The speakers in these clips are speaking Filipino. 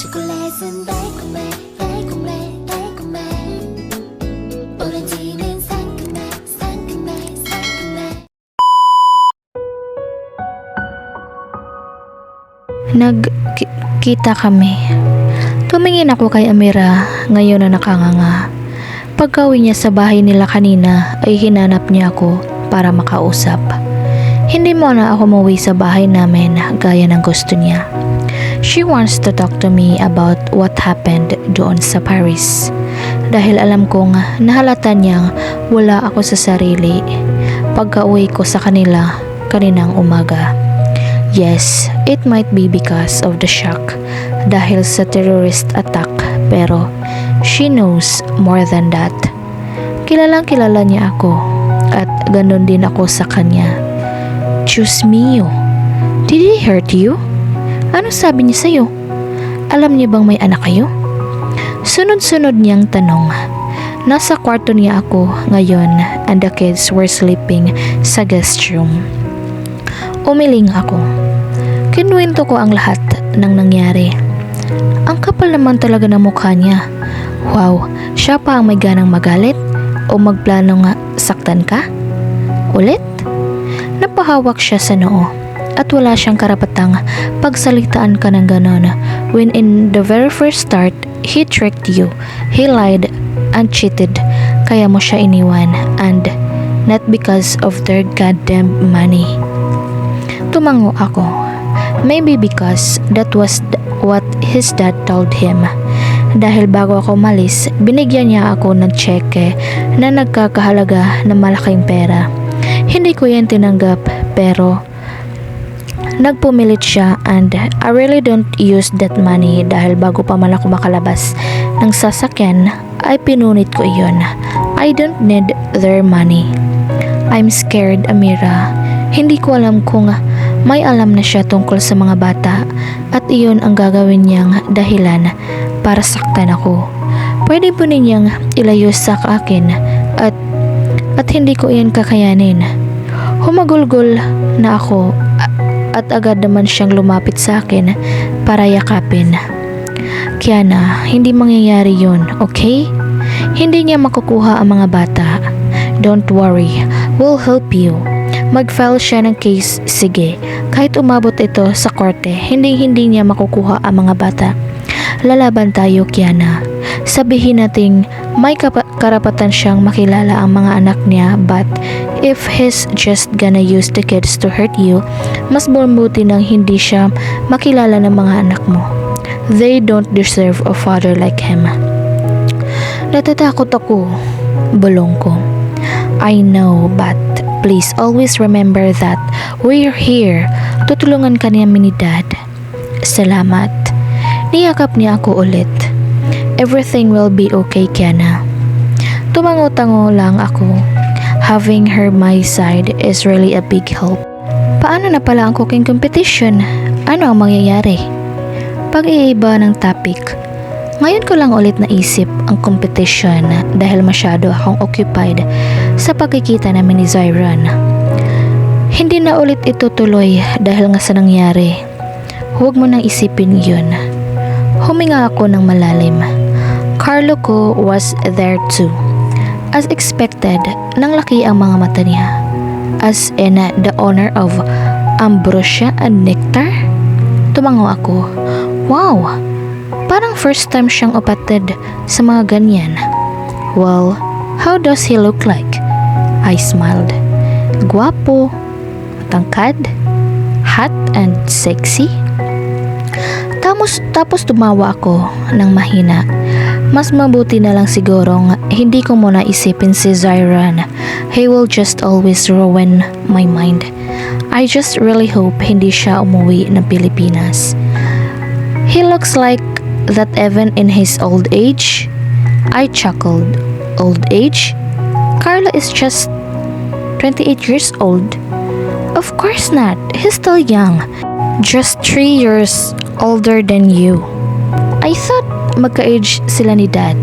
초콜릿은 달콤해 달콤해 달콤해 오렌지는 상큼해 상큼해 상큼해. Nagkita kami. Tumingin ako kay Amira ngayon na nakanganga. Pagka-uwi niya sa bahay nila kanina ay hinanap niya ako para makausap. Hindi mo na ako mauwi sa bahay namin gaya ng gusto niya. She wants to talk to me about what happened doon sa Paris. Dahil alam kong nahalata niyang wala ako sa sarili pagka-uwi ko sa kanila kaninang umaga. Yes, it might be because of the shock dahil sa terrorist attack, pero she knows more than that. Kilalang kilala niya ako at ganun din ako sa kanya. Diyos mio, did he hurt you? Ano sabi niya sa'yo? Alam niya bang may anak kayo? Sunod-sunod niyang tanong. Nasa kwarto niya ako ngayon and the kids were sleeping sa guest room. Umiling ako. Kinuwento ko ang lahat ng nangyari. Ang kapal naman talaga ng mukha niya. Wow, siya pa ang may ganang magalit o magplanong saktan ka? Ulit? Napahawak siya sa noo at wala siyang karapatang pagsalitaan ka ng ganon when in the very first start, he tricked you, he lied and cheated kaya mo siya iniwan and not because of their goddamn money. Tumango ako. Maybe because that was what his dad told him. Dahil bago ako malis, binigyan niya ako ng cheque na nagkakahalaga ng malaking pera. Hindi ko yan tinanggap pero nagpumilit siya and I really don't use that money dahil bago pa man ako makalabas ng sasakyan ay pinunit ko iyon. I don't need their money. I'm scared, Amira. Hindi ko alam kung may alam na siya tungkol sa mga bata at iyon ang gagawin niyang dahilan para saktan ako. Pwede po ninyang ilayo sa akin at hindi ko iyan kakayanin. Humagulgol na ako at agad naman siyang lumapit sa akin para yakapin. Kiana, hindi mangyayari yun, okay? Hindi niya makukuha ang mga bata. Don't worry, we'll help you. Mag-file siya ng case, sige. Kahit umabot ito sa korte, hindi niya makukuha ang mga bata. Lalaban tayo, Kiana. Sabihin nating may karapatan siyang makilala ang mga anak niya, but if he's just gonna use the kids to hurt you, mas mabuti nang hindi siya makilala ng mga anak mo. They don't deserve a father like him. Natatakot ako, bulong ko. I know, but please always remember that we're here. Tutulungan ka namin ni Dad. Salamat. Niyakap niya ako ulit. Everything will be okay, Kiana. Tumango-tango lang ako. Having her my side is really a big help. Paano na pala ang cooking competition? Ano ang mangyayari? Pag-iiba ng topic. Ngayon ko lang ulit naisip ang competition dahil masyado akong occupied sa pagkikita namin ni Zyron. Hindi na ulit ito tuloy dahil nga sa nangyari. Huwag mo nang isipin yun. Huminga ako ng malalim. Carlo ko was there too. As expected, nang laki ang mga mata niya. As in the honor of ambrosia and nectar. Tumango ako. Wow! Parang first time siyang upatid sa mga ganyan. Well, how does he look like? I smiled. Guwapo, tangkad, hot and sexy. Tapos tumawa ako ng mahina. Mas mabuti na lang sigurong hindi ko muna isipin si Zyron. He will just always ruin my mind. I just really hope hindi siya umuwi ng Pilipinas. He looks like that even in his old age. I chuckled. Old age? Carlo is just 28 years old. Of course not. He's still young. Just 3 years older than you. I thought magka-age sila ni Dad.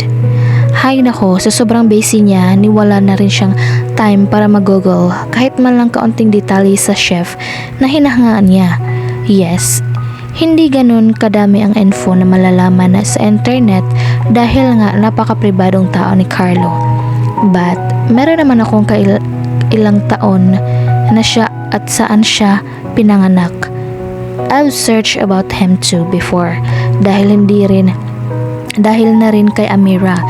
Hay nako, sa sobrang busy niya, niwala na rin siyang time para mag-google kahit man lang kaunting detalye sa chef na hinahangaan niya. Yes, Hindi ganun kadami ang info na malalaman na sa internet dahil nga napaka-pribadong tao ni Carlo. But meron naman akong ilang taon na siya at saan siya pinanganak. I've searched about him too before dahil na rin kay Amira.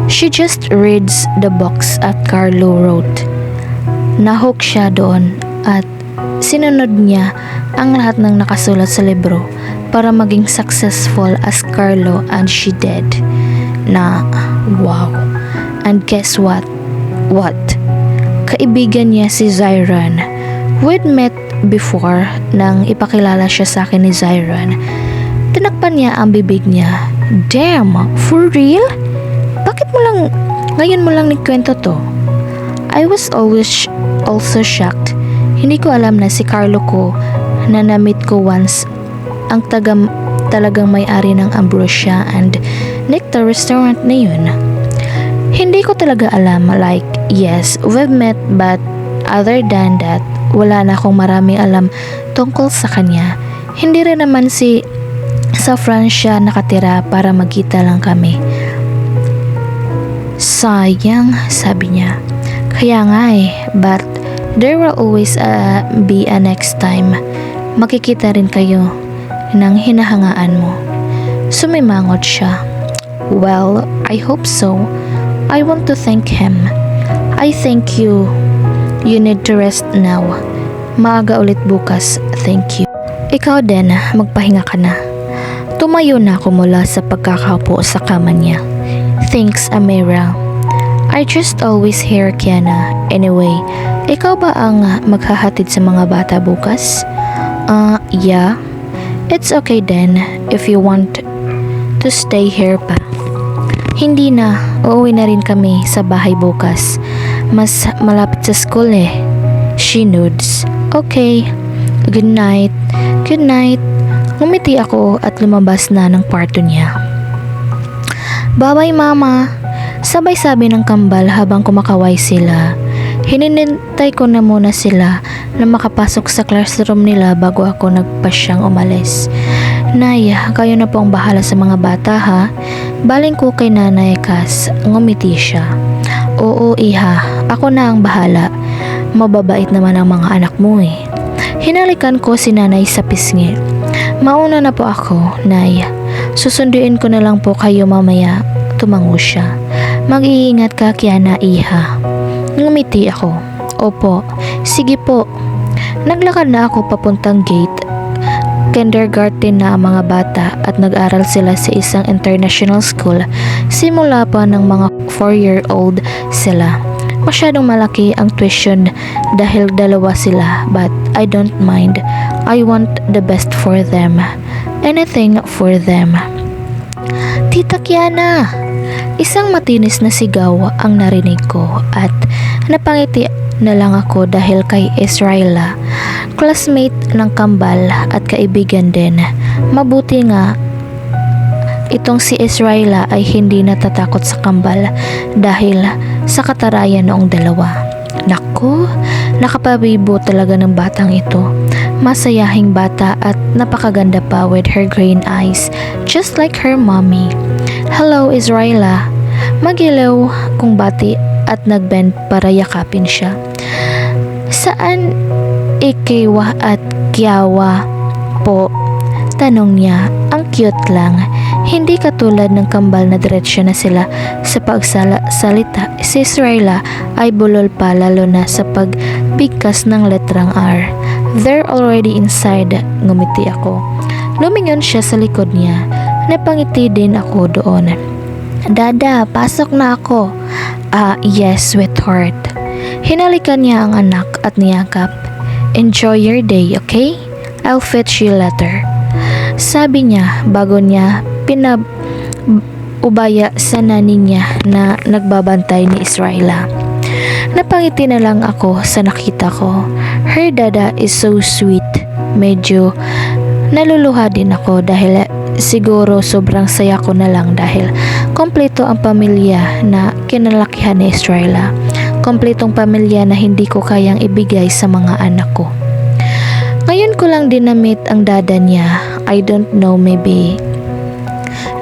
She just reads the books at Carlo wrote. Nahook siya doon at sinunod niya ang lahat ng nakasulat sa libro para maging successful as Carlo, and she did. Na wow. And guess what? What? Kaibigan niya si Zyron. We'd met before nang ipakilala siya sa akin ni Zyron. Tinakpan niya ang bibig niya. Damn, for real? Bakit ngayon mo lang nagkwento to? I was always also shocked. Hindi ko alam na si Carlo ko na na-meet ko once ang talagang may-ari ng Ambrosia and Nectar restaurant na yun. Hindi ko talaga alam, like, yes, we've met but other than that, wala na akong maraming alam tungkol sa kanya. Hindi rin naman sa France siya nakatira para magkita lang kami. Sayang, sabi niya. Kaya nga but there will always be a next time. Makikita rin kayo ng hinahangaan mo. Sumimangot siya. Well, I hope so. I want to thank him. I thank you. You need to rest now. Maaga ulit bukas. Thank you. Ikaw din, magpahinga ka na. Tumayo na ako mula sa pagkakaupo sa kama niya. Thanks, Amira. I just always hear Kiana. Anyway, ikaw ba ang maghahatid sa mga bata bukas? Yeah. It's okay then if you want to stay here pa. Hindi na, uuwi na rin kami sa bahay bukas. Mas malapit sa school She nods. Okay. Good night. Good night. Ngumiti ako at lumabas na ng kwarto niya. Bye-bye, Mama. Sabay sabi ng kambal habang kumakaway sila. Hinintay ko na muna sila na makapasok sa classroom nila bago ako nagpasyang umalis. Nay, kayo na po ang bahala sa mga bata ha. Baling ko kay Nanay Cass. Ngumiti siya. Oo, Iha. Ako na ang bahala. Mababait naman ang mga anak mo Hinalikan ko si Nanay sa pisngi. Mauna na po ako, Nay. Susunduin ko na lang po kayo mamaya. Tumango siya. Mag-iingat ka, Kiana, Iha. Ngumiti ako. Opo. Sige po. Naglakad na ako papuntang gate. Kindergarten na ang mga bata at nag-aral sila sa isang international school. Simula pa ng mga 4-year-old sila. Masyadong malaki ang tuition dahil dalawa sila, but I don't mind. I want the best for them. Anything for them. Tita Kiana! Isang matinis na sigaw ang narinig ko at napangiti na lang ako dahil kay Israela. Classmate ng kambal at kaibigan din. Mabuti nga itong si Israela ay hindi natatakot sa kambal dahil sa katarayan noong dalawa. Naku, nakapabibo talaga ng batang ito. Masayahing bata at napakaganda pa with her green eyes, just like her mommy. Hello, Israela. Magilaw kung bati at nagbend para yakapin siya. Saan ikiwa at kiyawa po? Tanong niya. Ang cute lang. Hindi katulad ng kambal na diretsyo na sila sa pagsalita. Si Israela ay bulol pa lalo na sa pagbigkas ng letrang R. They're already inside. Ngumiti ako. Lumingon siya sa likod niya. Napangiti din ako doon. Dada, pasok na ako. Yes, sweetheart. Hinalikan niya ang anak at niyakap. Enjoy your day, okay? I'll fetch you later. Sabi niya bago niya ubaya sa nani niya na nagbabantay ni Israela. Napangiti na lang ako sa nakita ko. Her dada is so sweet. Medyo naluluha din ako dahil siguro sobrang saya ko na lang dahil kompleto ang pamilya na kinalakihan ni Israela. Kompletong pamilya na hindi ko kayang ibigay sa mga anak ko. Ngayon ko lang din na-meet ang dada niya. I don't know, maybe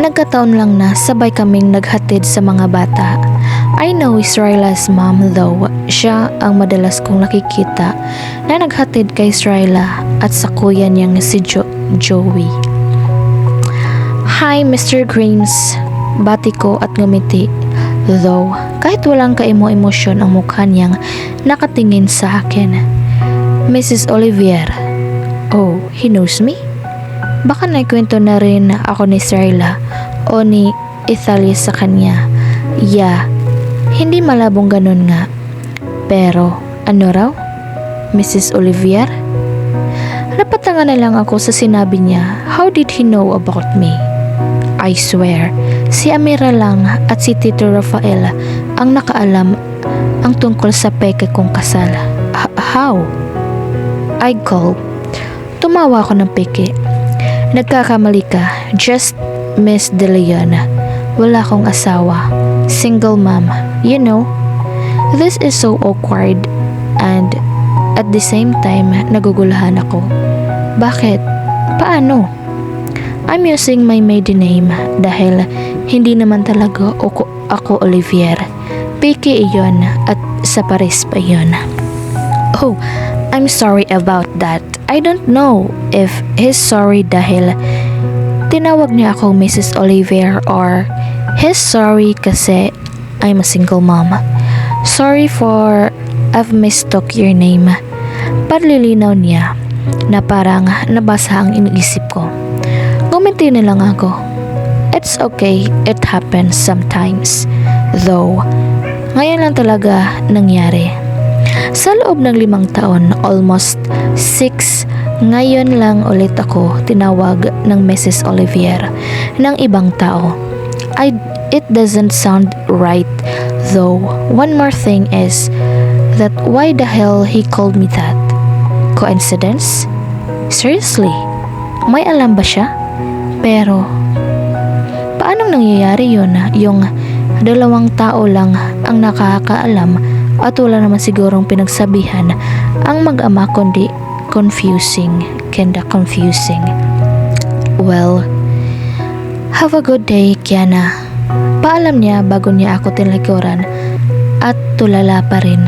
nagkataon lang na sabay kaming naghatid sa mga bata. I know Israela's mom though. Siya ang madalas kong nakikita na naghatid kay Israela at sa kuya niyang si Joey. Hi, Mr. Grimes. Bati ko at ngumiti. Though, kahit walang kaemo-emosyon ang mukha niyang nakatingin sa akin. Mrs. Olivier. Oh, he knows me? Baka naikwento na rin ako ni Israela o ni Italia sa kanya. Yeah, hindi malabong ganun nga. Pero, ano raw? Mrs. Olivier? Napatanga na lang ako sa sinabi niya. How did he know about me? I swear, si Amira lang at si Tito Rafael ang nakaalam ang tungkol sa peke kong kasal. How? I gulped. Tumawa ako ng peke. Nagkakamali ka. Just Miss De Leon. Wala akong asawa. Single mom. You know, this is so awkward and at the same time nagugulahan ako. Bakit? Paano? I'm using my maiden name dahil hindi naman talaga ako Olivier. Peke iyon at sa Paris pa iyon. Oh, I'm sorry about that. I don't know if he's sorry dahil tinawag niya ako Mrs. Olivier or he's sorry kasi I'm a single mom. Sorry for I've mistook your name. Parlilinaw niya na parang nabasa ang iniisip ko. Ngumiti na lang ako. It's okay, it happens sometimes. Though, ngayon lang talaga nangyari. Sa loob ng 5 taon, almost 6, ngayon lang ulit ako tinawag ng Mrs. Olivier ng ibang tao. It doesn't sound right though. One more thing is that why the hell he called me that? Coincidence? Seriously? May alam ba siya? Pero, paanong nangyayari yun? Yung 2 tao lang ang nakakaalam at wala naman sigurong pinagsabihan ang mag-ama kundi confusing. Well, have a good day, Kiana. Paalam niya bago niya ako tinlikuran at tulala pa rin.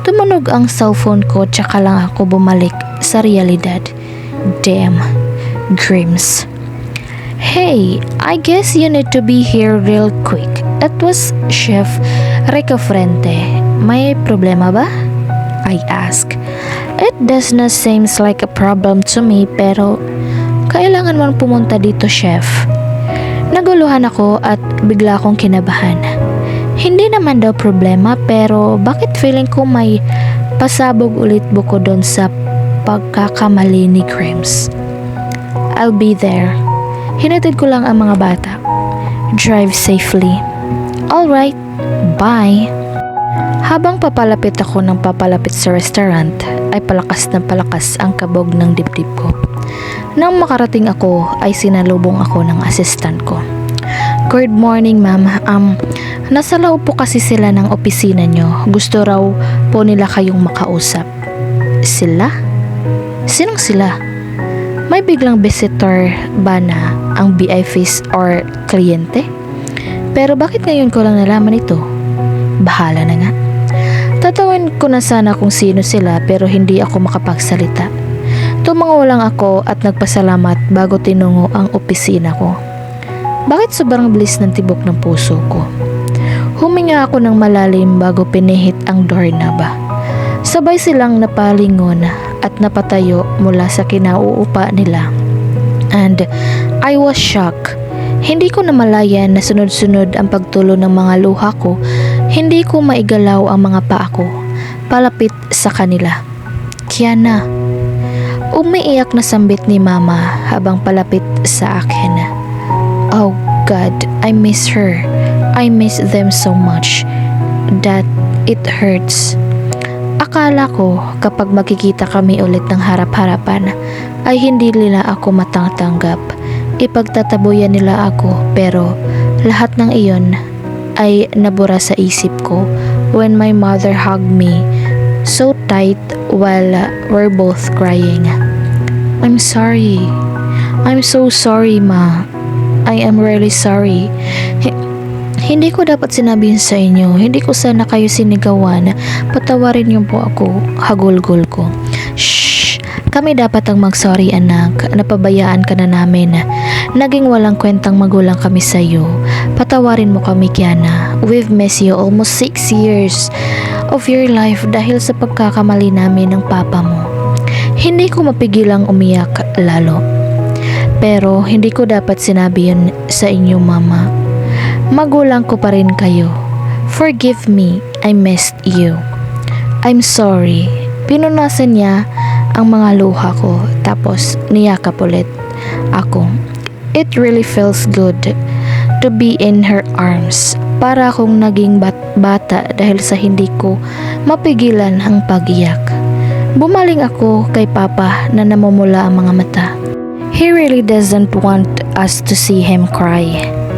Tumunog ang cellphone ko tsaka lang ako bumalik sa realidad. Damn, Grims. Hey, I guess you need to be here real quick. It was Chef Rico Frente. May problema ba? I asked. It does not seem like a problem to me pero kailangan mong pumunta dito, Chef. Naguluhan ako at bigla akong kinabahan. Hindi naman daw problema pero bakit feeling ko may pasabog ulit buko doon sa pagkakamali ni Grims. I'll be there. Hinatid ko lang ang mga bata. Drive safely. Alright, bye. Habang papalapit ako ng papalapit sa restaurant, ay palakas na palakas ang kabog ng dibdib ko. Nang makarating ako, ay sinalubong ako ng assistant ko. Good morning, ma'am. Nasa loob po kasi sila ng opisina nyo. Gusto raw po nila kayong makausap. Sila? Sinong sila? May biglang visitor ba na ang BIFs or kliyente? Pero bakit ngayon ko lang nalaman ito? Bahala na nga. Tatawin ko na sana kung sino sila pero hindi ako makapagsalita. Tumango lang ako at nagpasalamat bago tinungo ang opisina ko. Bakit sobrang bilis ng tibok ng puso ko? Huminga ako ng malalim bago pinihit ang doorknob. Sabay silang napalingon at napatayo mula sa kinauupa nila. And I was shocked. Hindi ko namalayan na sunod-sunod ang pagtulo ng mga luha ko. Hindi ko maigalaw ang mga paa ko palapit sa kanila. Kiana. Umiiyak na sambit ni Mama habang palapit sa akin. Oh God, I miss her. I miss them so much that it hurts. Akala ko kapag magkikita kami ulit ng harap-harapan ay hindi nila ako matatanggap. Ipagtataboyan nila ako pero lahat ng iyon ay nabura sa isip ko when my mother hugged me so tight while we're both crying. I'm sorry. I'm so sorry, Ma. I am really sorry. Hindi ko dapat sinabi yun sa inyo. Hindi ko sana kayo sinigawan. Patawarin niyo po ako. Hagulgol ko. Shh! Kami dapat ang mag-sorry, anak. Napabayaan ka na namin. Naging walang kwentang magulang kami sa'yo. Patawarin mo kami, Kiana. We've missed you almost 6 years of your life dahil sa pagkakamali namin ng papa mo. Hindi ko mapigilang umiyak lalo. Pero hindi ko dapat sinabi yun sa inyo, Mama. Magulang ko pa rin kayo. Forgive me, I missed you. I'm sorry. Pinunasan niya ang mga luha ko tapos niyakap ulit ako. It really feels good to be in her arms. Para akong naging bata dahil sa hindi ko mapigilan ang pag-iyak. Bumaling ako kay Papa na namumula ang mga mata. He really doesn't want us to see him cry.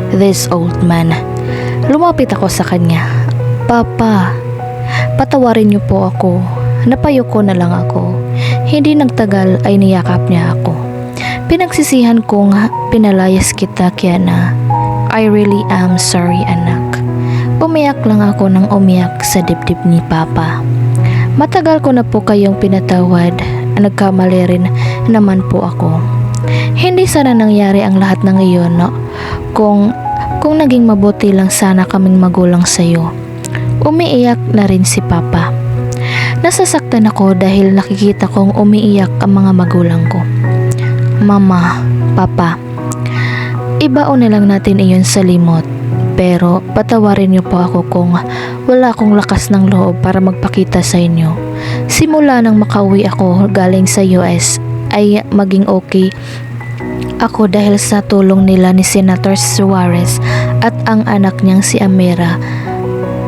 This old man. Lumapit ako sa kanya. Papa, patawarin niyo po ako. Napayuko na lang ako. Hindi nagtagal ay niyakap niya ako. Pinagsisihan kong pinalayas kita, Kiana. I really am sorry, anak. Umiyak lang ako ng umiyak sa dibdib ni Papa. Matagal ko na po kayong pinatawad. Nagkamali rin naman po ako. Hindi sana nangyari ang lahat ng iyon, no? Kung naging mabuti lang sana kaming magulang sa'yo. Umiiyak na rin si Papa. Nasasaktan ako dahil nakikita kong umiiyak ang mga magulang ko. Mama, Papa, ibaon na lang natin iyon sa limot. Pero patawarin niyo po ako kung wala akong lakas ng loob para magpakita sa inyo. Simula nang makauwi ako galing sa US ay maging okay ako dahil sa tulong nila ni Senator Suarez at ang anak niyang si Amira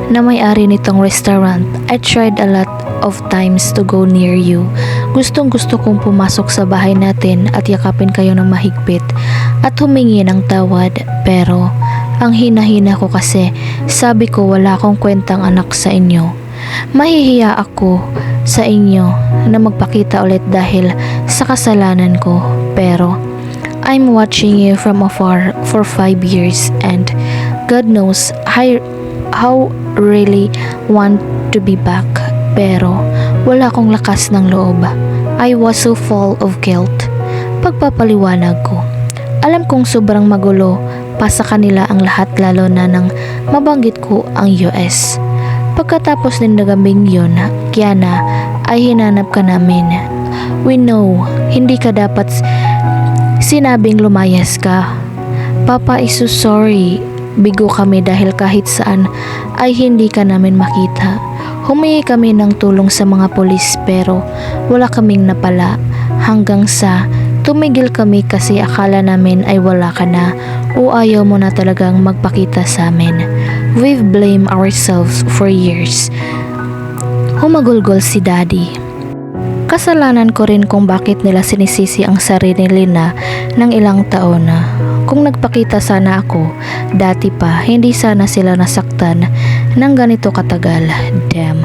na may-ari nitong restaurant. I tried a lot of times to go near you. Gustong gusto kong pumasok sa bahay natin at yakapin kayo ng mahigpit at humingi ng tawad, pero ang hina-hina ko kasi sabi ko wala akong kwentang anak sa inyo. Mahihiya ako sa inyo na magpakita ulit dahil sa kasalanan ko, pero I'm watching you from afar for 5 years and God knows how really want to be back, pero wala akong lakas ng loob. I was so full of guilt. Pagpapaliwanag ko, alam kong sobrang magulo pa sa kanila ang lahat, lalo na nang mabanggit ko ang US. Pagkatapos ng gabing yun, Kiana, ay hinanap ka namin. We know, hindi ka dapat sinabing lumayas ka. Papa is so sorry. Bigo kami dahil kahit saan ay hindi ka namin makita. Humingi kami ng tulong sa mga pulis pero wala kaming napala hanggang sa tumigil kami kasi akala namin ay wala ka na o ayaw mo na talagang magpakita sa amin. We've blamed ourselves for years. Humagulgol si Daddy. Kasalanan ko rin kung bakit nila sinisisi ang sarili nila ng ilang taon na. Kung nagpakita sana ako, dati pa, hindi sana sila nasaktan ng ganito katagal. Damn,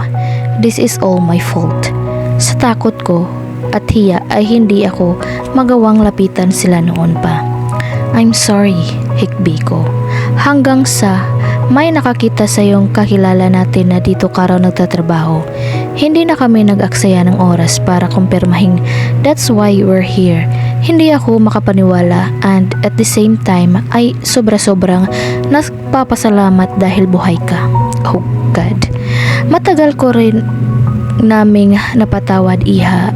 this is all my fault. Sa takot ko at hiya ay hindi ako magawang lapitan sila noon pa. I'm sorry, hikbi ko. Hanggang sa may nakakita sa yung kakilala natin na dito ka raw nagtatrabaho. Hindi na kami nag-aksaya ng oras para kumpirmahin. That's why we're here. Hindi ako makapaniwala and at the same time ay sobra-sobrang nagpapasalamat dahil buhay ka. Oh God. Matagal ko rin naming napatawad, Iha.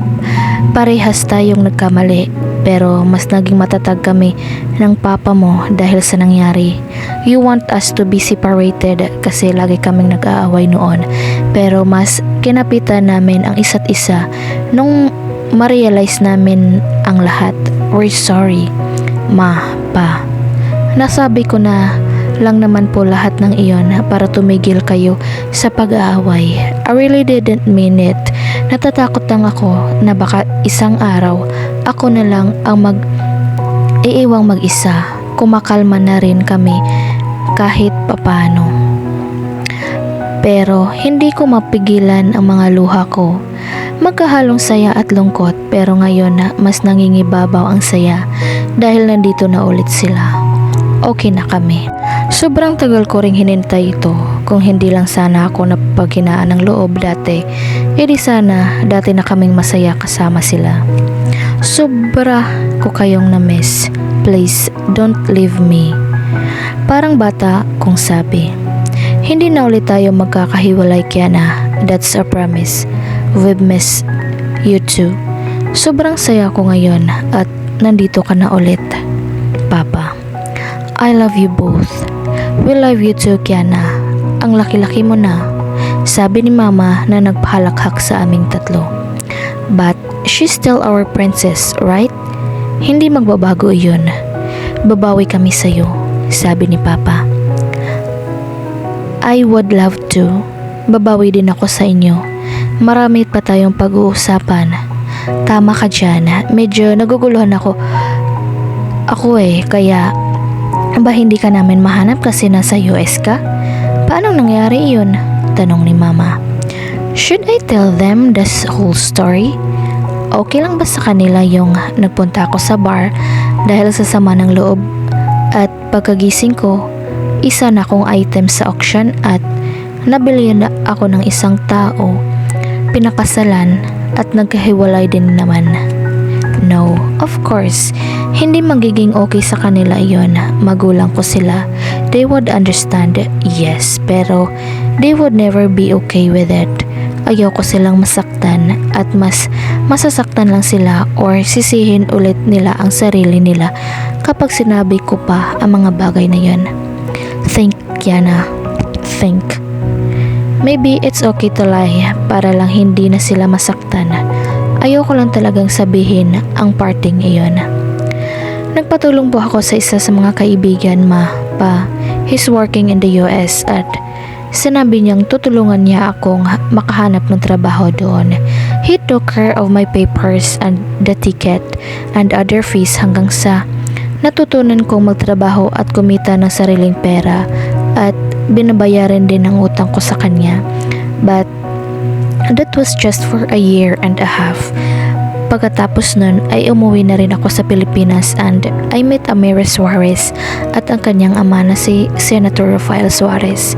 Parehas tayong nagkamali pero mas naging matatag kami ng papa mo dahil sa nangyari. You want us to be separated kasi lagi kaming nag-aaway noon, pero mas kinapitan namin ang isa't isa nung ma-realize namin ang lahat. We're sorry, Ma, Pa. Nasabi ko na lang naman po lahat ng iyon para tumigil kayo sa pag-aaway. I really didn't mean it. Natatakot lang ako na baka isang araw ako na lang ang iiwang mag-isa. Kumakalma na rin kami kahit papano. Pero hindi ko mapigilan ang mga luha ko. Magkahalong saya at lungkot, pero ngayon na mas nangingibabaw ang saya. dahil nandito na ulit sila. Okay na kami. Sobrang tagal ko ring hinintay ito. Kung hindi lang sana ako napaghinaan ng loob dati, edi sana dati na kaming masaya kasama sila. Sobra ko kayong na-miss. Please, don't leave me. Parang bata kong sabi. Hindi na ulit tayo magkakahiwalay, Kiana. That's a promise. We've missed you too. Sobrang saya ko ngayon at nandito ka na ulit, Papa. I love you both. We love you too, Kiana. Ang laki-laki mo na. Sabi ni Mama na nagpahalakhak sa aming tatlo. But she's still our princess, right? Hindi magbabago iyon. Babawi kami sa'yo, sabi ni Papa. I would love to. Babawi din ako sa inyo. Marami pa tayong pag-uusapan. Tama ka dyan. Medyo naguguluhan ako. Kaya ba hindi ka namin mahanap kasi nasa US ka? Paano nangyari yun? Tanong ni Mama. Should I tell them this whole story? Okay lang ba sa kanila yung nagpunta ako sa bar dahil sa sama ng loob at pagkagising ko, isa na akong item sa auction at nabili na ako ng isang tao, pinakasalan at nagkahiwalay din naman. No, of course, hindi magiging okay sa kanila iyon. Magulang ko sila. They would understand, yes, pero they would never be okay with it. Ayoko silang masaktan at mas masasaktan lang sila or sisihin ulit nila ang sarili nila kapag sinabi ko pa ang mga bagay na yun. Think, Kiana. Think. Maybe it's okay to lie para lang hindi na sila masaktan. Ayoko lang talagang sabihin ang parting iyon. Nagpatulong po ako sa isa sa mga kaibigan, Pa. He's working in the US at sinabi niyang tutulungan niya akong makahanap ng trabaho doon. He took care of my papers and the ticket and other fees hanggang sa natutunan kong magtrabaho at kumita ng sariling pera at binabayaran din ang utang ko sa kanya. But that was just for a year and a half. Pagkatapos nun ay umuwi na rin ako sa Pilipinas and I met Amira Suarez at ang kanyang ama na si Senator Rafael Suarez.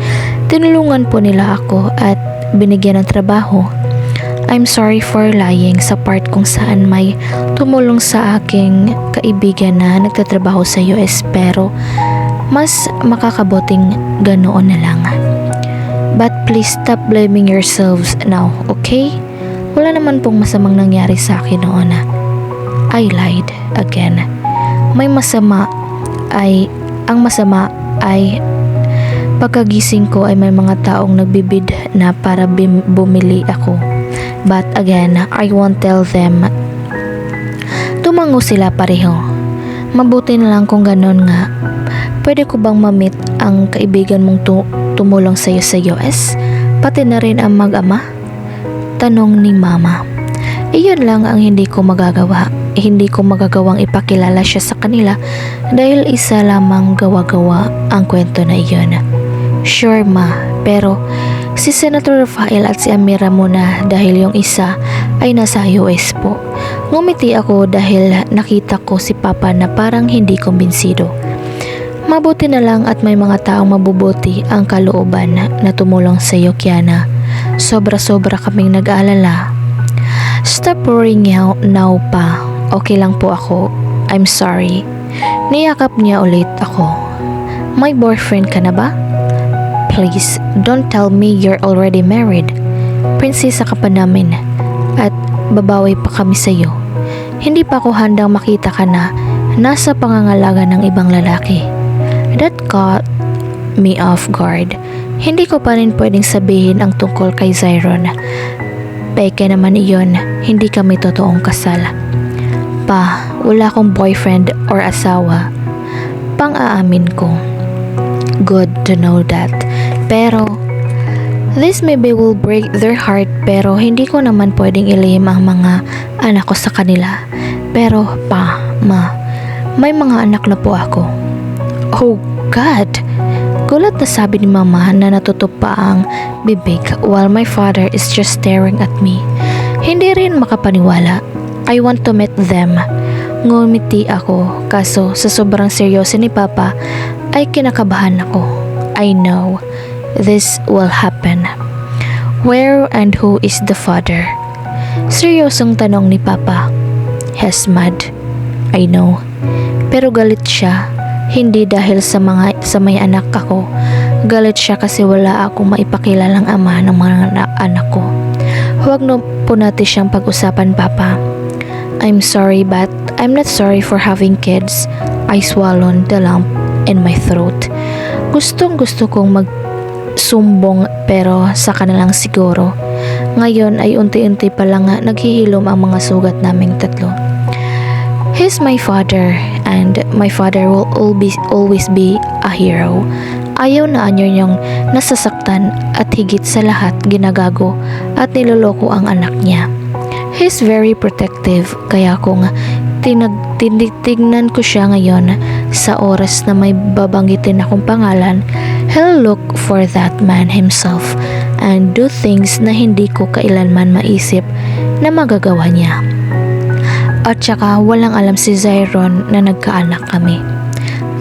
Tinulungan po nila ako at binigyan ng trabaho. I'm sorry for lying sa part kung saan may tumulong sa aking kaibigan na nagtatrabaho sa US pero mas makakabuting ganoon na lang. But please stop blaming yourselves now, okay? Wala naman pong masamang nangyari sa akin noon. I lied again. Ang masama ay pagkagising ko ay may mga taong nagbibid na para bumili ako. But again, I won't tell them. Tumango sila pareho. Mabuti na lang kung ganon nga. Pwede ko bang ma-meet ang kaibigan mong tumulong sa'yo sa US? Pati na rin ang mag-ama? Tanong ni Mama. Iyon lang ang hindi ko magagawa. Hindi ko magagawang ipakilala siya sa kanila dahil isa lamang gawa-gawa ang kwento na iyon. Sure, Ma, pero si Senator Rafael at si Amira muna dahil yung isa ay nasa US po. Ngumiti ako dahil nakita ko si Papa na parang hindi kumbinsido. Mabuti na lang at may mga taong mabubuti ang kalooban na tumulong sa iyo, Kiana. Sobra-sobra kaming nag-aalala. Stop worrying now, Pa. Okay lang po ako. I'm sorry. Niyakap niya ulit ako. May boyfriend ka na ba? Please, don't tell me you're already married. Prinsesa ka pa namin. At babawi pa kami sa iyo. Hindi pa ako handang makita ka na nasa pangangalaga ng ibang lalaki. That caught me off guard. Hindi ko pa rin pwedeng sabihin ang tungkol kay Zyron. Peke naman iyon, hindi kami totoong kasal. Pa, wala akong boyfriend or asawa. Pang-aamin ko. Good to know that. Pero, this maybe will break their heart pero hindi ko naman pwedeng ilihim ang mga anak ko sa kanila. Pero, Pa, Ma, may mga anak na po ako. Oh God! Gulat na sabi ni Mama na natutupa ang bibig while my father is just staring at me. Hindi rin makapaniwala. I want to meet them. Ngumiti ako, kaso sa sobrang seryoso ni Papa ay kinakabahan ako. I know this will happen. Where and who is the father? Seryosong tanong ni Papa. He's mad. I know. Pero galit siya. Hindi dahil sa may anak ako. Galit siya kasi wala akong maipakilalang ama ng mga anak ko. Huwag no po natin siyang pag-usapan, Papa. I'm sorry but I'm not sorry for having kids. I swallowed the lump in my throat. Gustong gusto kong magsumbong pero sa kanilang siguro. Ngayon ay unti-unti pa lang naghihilom ang mga sugat naming tatlo. He's my father and my father will always be a hero. Ayaw na niyang nasasaktan at higit sa lahat ginagago at niloloko ang anak niya. He's very protective kaya kung tinitignan ko siya ngayon sa oras na may babanggitin akong pangalan, he'll look for that man himself and do things na hindi ko kailanman maisip na magagawa niya. At saka walang alam si Zyron na nagkaanak kami.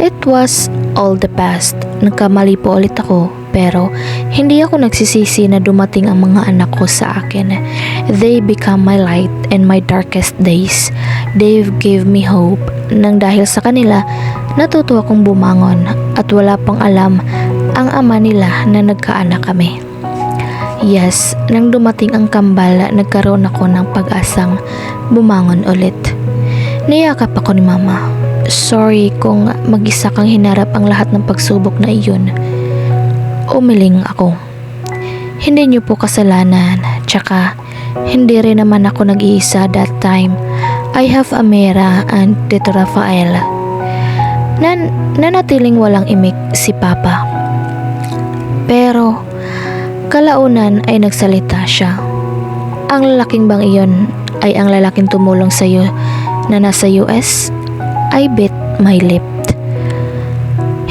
It was all the past. Nagkamali po ulit ako pero hindi ako nagsisisi na dumating ang mga anak ko sa akin. They become my light in my darkest days. They gave me hope nang dahil sa kanila natuto akong bumangon at wala pang alam ang ama nila na nagkaanak kami. Yes, nang dumating ang kambal, nagkaroon ako ng pag-asang bumangon ulit. Niyakap ako ni Mama. Sorry kung mag-isa kang hinarap ang lahat ng pagsubok na iyon. Umiling ako. Hindi niyo po kasalanan, tsaka hindi rin naman ako nag-iisa that time. I have Amira and Tito Rafael. Nanatiling walang imik si Papa. Pero kalaunan ay nagsalita siya. Ang lalaking bang iyon ay ang lalaking tumulong sa iyo na nasa US? I bit my lip.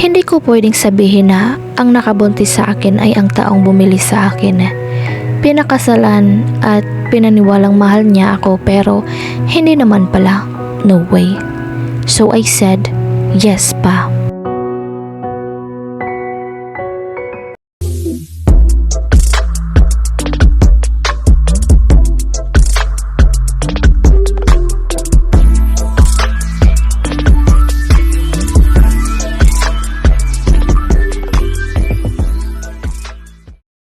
Hindi ko pwedeng sabihin na ang nakabuntis sa akin ay ang taong bumili sa akin. Pinakasalan at pinaniwalang mahal niya ako pero hindi naman pala. No way. So I said, yes pa.